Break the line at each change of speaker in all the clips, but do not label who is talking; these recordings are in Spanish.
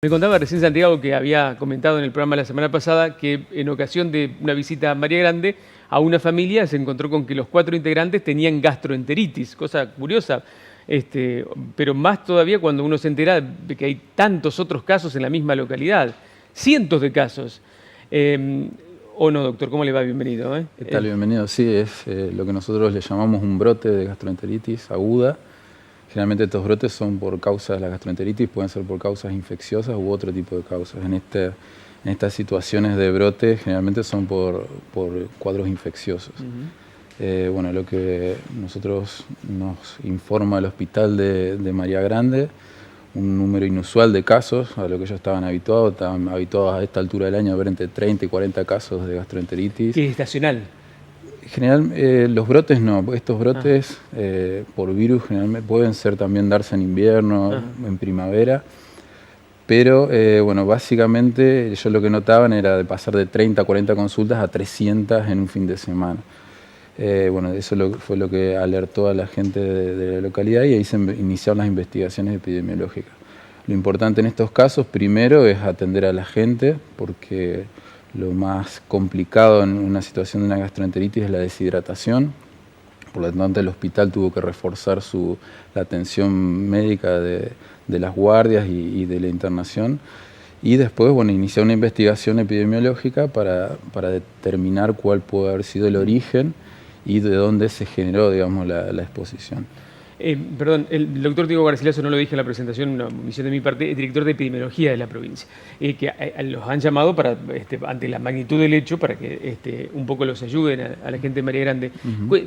Me contaba recién Santiago que había comentado en el programa la semana pasada que en ocasión de una visita a María Grande, a una familia se encontró con que los 4 integrantes tenían gastroenteritis, cosa curiosa, pero más todavía cuando uno se entera de que hay tantos otros casos en la misma localidad, cientos de casos. ¿O no, doctor? ¿Cómo le va? Bienvenido.
¿Qué tal? Bienvenido. Sí, es lo que nosotros le llamamos un brote de gastroenteritis aguda. Generalmente estos brotes son por causa de la gastroenteritis, pueden ser por causas infecciosas u otro tipo de causas. En estas situaciones de brote generalmente son por cuadros infecciosos. Bueno, lo que nosotros nos informa el hospital de María Grande, un número inusual de casos a lo que ellos estaban habituados a esta altura del año a ver entre 30 y 40 casos de gastroenteritis.
¿Qué es estacional?
Los brotes no, estos brotes por virus generalmente pueden ser también darse en invierno, en primavera, pero bueno, básicamente yo lo que notaban era de pasar de 30 a 40 consultas a 300 en un fin de semana. Bueno, eso fue lo que alertó a la gente de la localidad y ahí se iniciaron las investigaciones epidemiológicas. Lo importante en estos casos, primero, es atender a la gente, porque lo más complicado en una situación de una gastroenteritis es la deshidratación. Por lo tanto, el hospital tuvo que reforzar la atención médica de las guardias y de la internación. Y después, bueno, iniciar una investigación epidemiológica para determinar cuál puede haber sido el origen y de dónde se generó, digamos, la exposición.
Perdón, el doctor Diego Garcilaso, no lo dije en la presentación, una omisión de mi parte, es director de epidemiología de la provincia, que los han llamado para, ante la magnitud del hecho, para que un poco los ayuden a la gente de María Grande.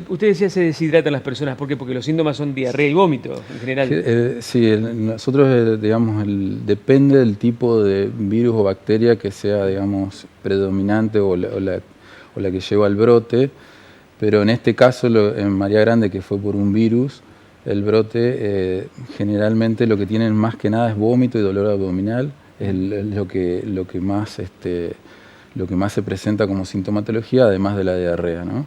Usted decía se deshidratan las personas, ¿por qué? Porque los síntomas son diarrea y vómito en general.
Sí, nosotros, digamos, depende del tipo de virus o bacteria que sea, digamos, predominante o la que lleva al brote, pero en este caso, en María Grande, que fue por un virus, el brote generalmente lo que tienen más que nada es vómito y dolor abdominal, es lo que más se presenta como sintomatología, además de la diarrea, ¿no?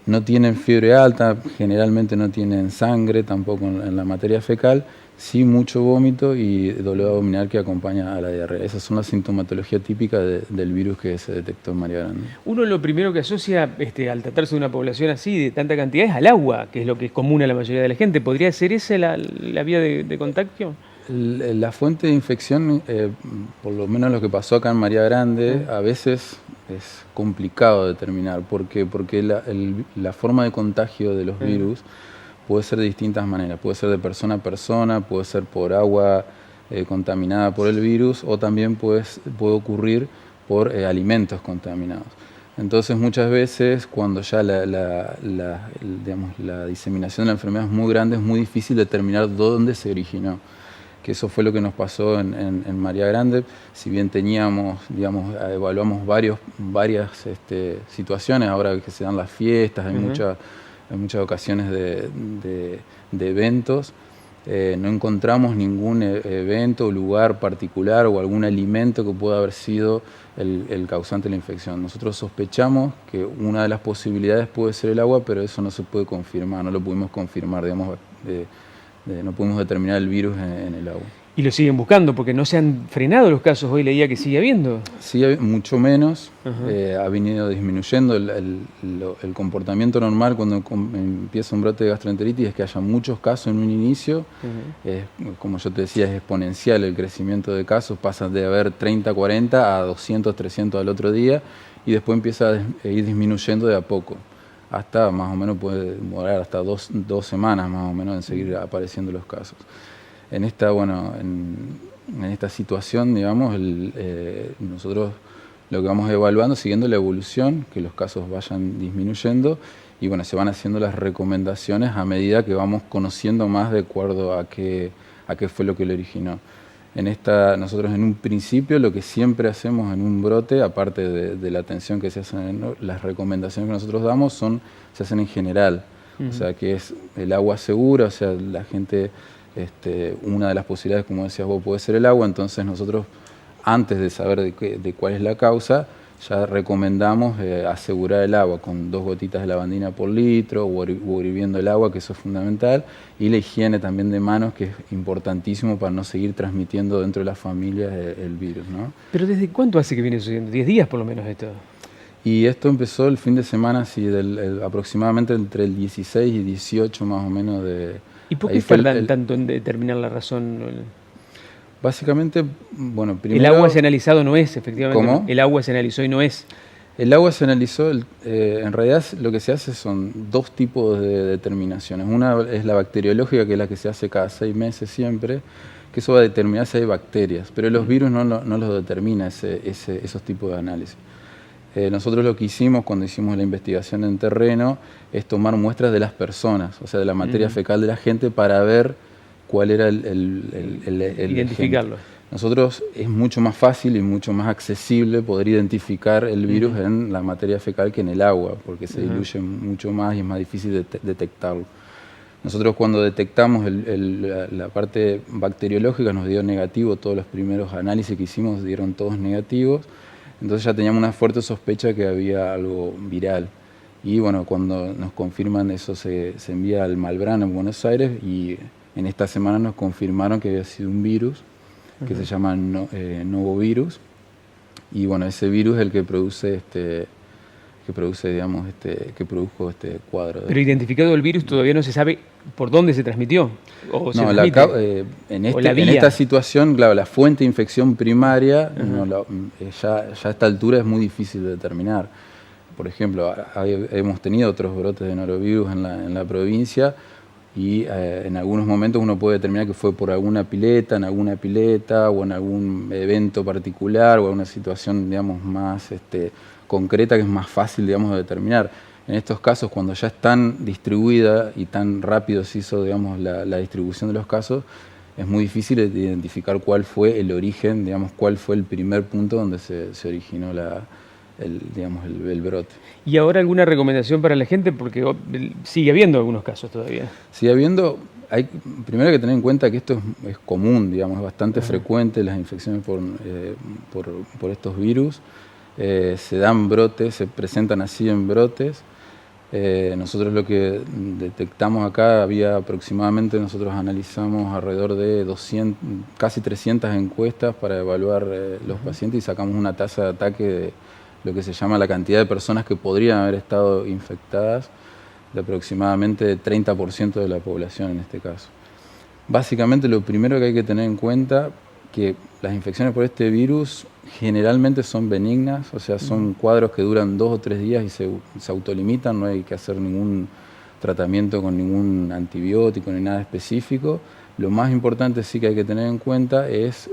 No tienen fiebre alta, generalmente no tienen sangre tampoco en la materia fecal, sí mucho vómito y dolor abdominal que acompaña a la diarrea. Esas son las sintomatologías típicas del virus que se detectó en María Grande.
Uno lo primero que asocia al tratarse de una población así, de tanta cantidad, es al agua, que es lo que es común a la mayoría de la gente. ¿Podría ser esa la vía de contagio?
La fuente de infección, por lo menos lo que pasó acá en María Grande, a veces es complicado determinar. ¿Por qué? Porque la forma de contagio de los virus puede ser de distintas maneras. Puede ser de persona a persona, puede ser por agua contaminada por el virus, o también puede ocurrir por alimentos contaminados. Entonces muchas veces cuando ya digamos, la diseminación de la enfermedad es muy grande, es muy difícil determinar dónde se originó. Que eso fue lo que nos pasó en María Grande. Si bien teníamos, digamos, evaluamos varias situaciones, ahora que se dan las fiestas, hay muchas ocasiones de eventos, no encontramos ningún evento o lugar particular o algún alimento que pueda haber sido el causante de la infección. Nosotros sospechamos que una de las posibilidades puede ser el agua, pero eso no se puede confirmar, no lo pudimos confirmar, digamos, no pudimos determinar el virus en el agua.
Y lo siguen buscando, porque no se han frenado los casos, hoy leía que sigue habiendo.
Sí, mucho menos, ha venido disminuyendo el comportamiento normal cuando empieza un brote de gastroenteritis, es que haya muchos casos en un inicio, como yo te decía, es exponencial el crecimiento de casos, pasa de haber 30, 40 a 200, 300 al otro día, y después empieza a ir disminuyendo de a poco. Hasta más o menos puede demorar hasta dos semanas más o menos en seguir apareciendo los casos. En esta situación, digamos, nosotros lo que vamos evaluando, siguiendo la evolución, que los casos vayan disminuyendo, y bueno, se van haciendo las recomendaciones a medida que vamos conociendo más de acuerdo a qué fue lo que lo originó. Nosotros en un principio lo que siempre hacemos en un brote, aparte de la atención que se hace, las recomendaciones que nosotros damos se hacen en general. O sea, que es el agua segura, o sea, la gente, una de las posibilidades, como decías vos, puede ser el agua. Entonces nosotros, antes de saber de cuál es la causa, ya recomendamos asegurar el agua con 2 gotitas de lavandina por litro o hirviendo el agua, que eso es fundamental, y la higiene también de manos, que es importantísimo para no seguir transmitiendo dentro de las familias el virus, ¿no?
¿Pero desde cuánto hace que viene sucediendo? 10 días por lo menos esto.
Y esto empezó el fin de semana, sí, aproximadamente entre el 16 y 18 más o menos de...
¿Y por qué tardan tanto en determinar la razón?
Básicamente, bueno, primero...
El agua se analizado no es, efectivamente.
¿Cómo?
El agua se analizó y no es.
El agua se analizó, en realidad lo que se hace son 2 tipos de determinaciones. Una es la bacteriológica, que es la que se hace cada 6 meses siempre, que eso va a determinar si hay bacterias, pero los virus no los determina esos tipos de análisis. Nosotros lo que hicimos cuando hicimos la investigación en terreno es tomar muestras de las personas, o sea, de la materia fecal de la gente, para ver cuál era el
identificarlo.
agente. Nosotros es mucho más fácil y mucho más accesible poder identificar el virus en la materia fecal que en el agua, porque se diluye mucho más y es más difícil detectarlo. Nosotros cuando detectamos la parte bacteriológica nos dio negativo, todos los primeros análisis que hicimos dieron todos negativos. Entonces ya teníamos una fuerte sospecha que había algo viral. Y bueno, cuando nos confirman eso se envía al Malbrán en Buenos Aires, y en esta semana nos confirmaron que había sido un virus que se llama novovirus. Y bueno, ese virus es el que produce que produjo este cuadro.
Pero identificado el virus todavía no se sabe por dónde se transmitió. O se
en esta situación, claro, la fuente de infección primaria ya a esta altura es muy difícil de determinar. Por ejemplo, hemos tenido otros brotes de norovirus en la provincia, y en algunos momentos uno puede determinar que fue por alguna pileta o en algún evento particular o alguna situación, digamos, más concreta, que es más fácil, digamos, de determinar. En estos casos, cuando ya es tan distribuida y tan rápido se hizo, digamos, la distribución de los casos, es muy difícil identificar cuál fue el origen, digamos, cuál fue el primer punto donde se originó el brote.
¿Y ahora alguna recomendación para la gente? Porque sigue habiendo algunos casos todavía.
Sigue habiendo. Primero hay que tener en cuenta que esto es común, digamos, es bastante frecuente las infecciones por estos virus. Se dan brotes, se presentan así en brotes. Nosotros lo que detectamos acá, había aproximadamente, nosotros analizamos alrededor de 200, casi 300 encuestas para evaluar los pacientes, y sacamos una tasa de ataque de lo que se llama la cantidad de personas que podrían haber estado infectadas, de aproximadamente 30% de la población en este caso. Básicamente lo primero que hay que tener en cuenta, que las infecciones por este virus generalmente son benignas, o sea, son cuadros que duran 2 o 3 días y se autolimitan, no hay que hacer ningún tratamiento con ningún antibiótico ni nada específico. Lo más importante sí que hay que tener en cuenta es,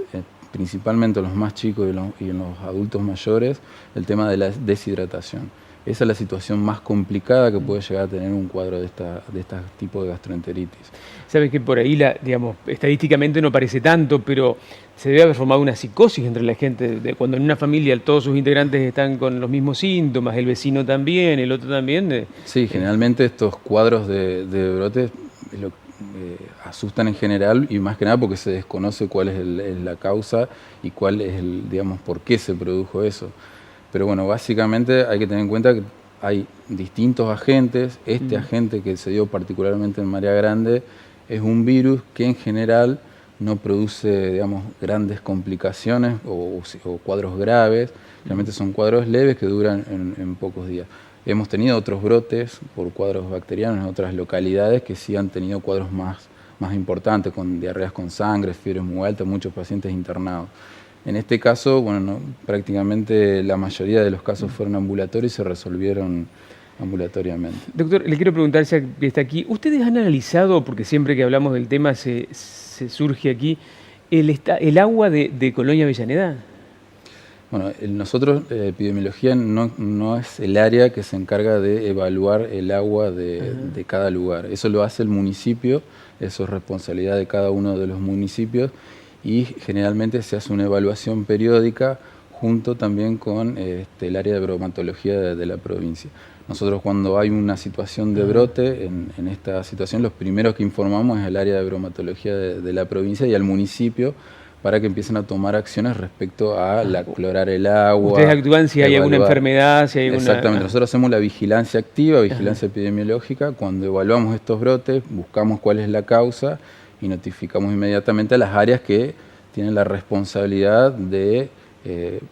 principalmente en los más chicos y en los adultos mayores, el tema de la deshidratación. Esa es la situación más complicada que puede llegar a tener un cuadro de este tipo de gastroenteritis.
Sabes que por ahí, digamos, estadísticamente no parece tanto, pero se debe haber formado una psicosis entre la gente, cuando en una familia todos sus integrantes están con los mismos síntomas, el vecino también, el otro también.
Sí, generalmente estos cuadros de brotes asustan en general, y más que nada porque se desconoce cuál es la causa y cuál es digamos, por qué se produjo eso. Pero bueno, básicamente hay que tener en cuenta que hay distintos agentes. Este agente que se dio particularmente en María Grande es un virus que en general no produce, digamos, grandes complicaciones o cuadros graves. Realmente son cuadros leves que duran en pocos días. Hemos tenido otros brotes por cuadros bacterianos en otras localidades que sí han tenido cuadros más importantes, con diarreas con sangre, fiebres muy altas, muchos pacientes internados. En este caso, bueno, prácticamente la mayoría de los casos fueron ambulatorios y se resolvieron ambulatoriamente.
Doctor, le quiero preguntar, ya que está aquí, ¿ustedes han analizado, porque siempre que hablamos del tema se surge aquí, el agua de Colonia Avellaneda?
Bueno, nosotros, epidemiología, no es el área que se encarga de evaluar el agua de cada lugar. Eso lo hace el municipio, eso es responsabilidad de cada uno de los municipios, y generalmente se hace una evaluación periódica junto también con el área de bromatología de la provincia. Nosotros, cuando hay una situación de brote, en esta situación los primeros que informamos es el área de bromatología de la provincia y al municipio, para que empiecen a tomar acciones respecto a clorar el agua.
Ustedes actúan si hay alguna enfermedad, si hay alguna...
Exactamente, nosotros hacemos la vigilancia activa, vigilancia epidemiológica. Cuando evaluamos estos brotes, buscamos cuál es la causa y notificamos inmediatamente a las áreas que tienen la responsabilidad de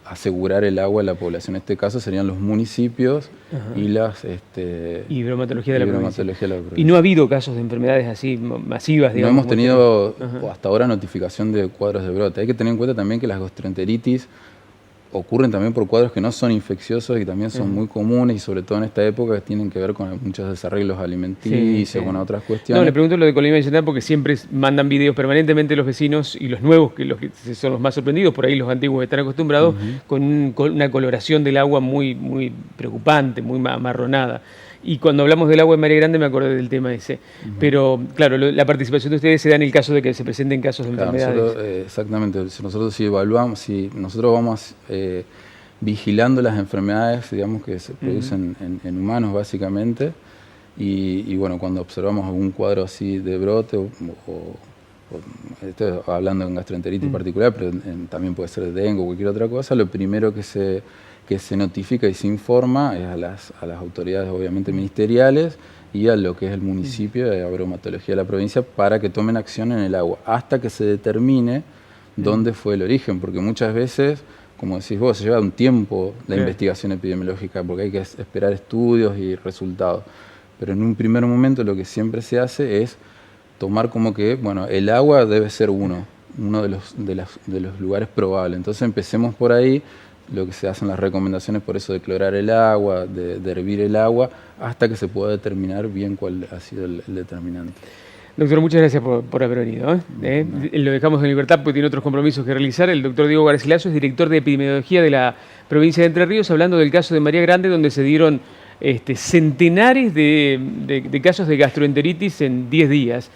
asegurar el agua a la población. En este caso serían los municipios y las...
y bromatología de la provincia.
provincia.
¿Y no ha habido casos de enfermedades así masivas, digamos?
No hemos tenido hasta ahora notificación de cuadros de brote. Hay que tener en cuenta también que las gastroenteritis ocurren también por cuadros que no son infecciosos y también son muy comunes, y sobre todo en esta época que tienen que ver con muchos desarreglos alimenticios, con otras cuestiones.
No, le pregunto lo de colimia vegetal porque siempre mandan videos permanentemente los vecinos, y los nuevos, que son los más sorprendidos, por ahí los antiguos están acostumbrados, con una coloración del agua muy, muy preocupante, muy amarronada. Y cuando hablamos del agua de María Grande me acordé del tema ese. Pero, claro, la participación de ustedes se da en el caso de que se presenten casos de enfermedades.
Nosotros, exactamente. Nosotros si evaluamos, si nosotros vamos vigilando las enfermedades, digamos, que se producen en humanos básicamente, y bueno, cuando observamos algún cuadro así de brote, estoy hablando en gastroenteritis en particular, pero también puede ser de dengue o cualquier otra cosa, lo primero que se notifica y se informa es a las autoridades obviamente ministeriales y a lo que es el municipio de bromatología de la provincia para que tomen acción en el agua, hasta que se determine dónde fue el origen, porque muchas veces, como decís vos, se lleva un tiempo la investigación epidemiológica, porque hay que esperar estudios y resultados. Pero en un primer momento lo que siempre se hace es tomar como que, bueno, el agua debe ser uno de los lugares probables. Entonces empecemos por ahí. Lo que se hacen las recomendaciones por eso de clorar el agua, de hervir el agua, hasta que se pueda determinar bien cuál ha sido el determinante.
Doctor, muchas gracias por haber venido. Lo dejamos en libertad porque tiene otros compromisos que realizar. El doctor Diego Garcilaso es director de epidemiología de la provincia de Entre Ríos, hablando del caso de María Grande, donde se dieron centenares de casos de gastroenteritis en 10 días.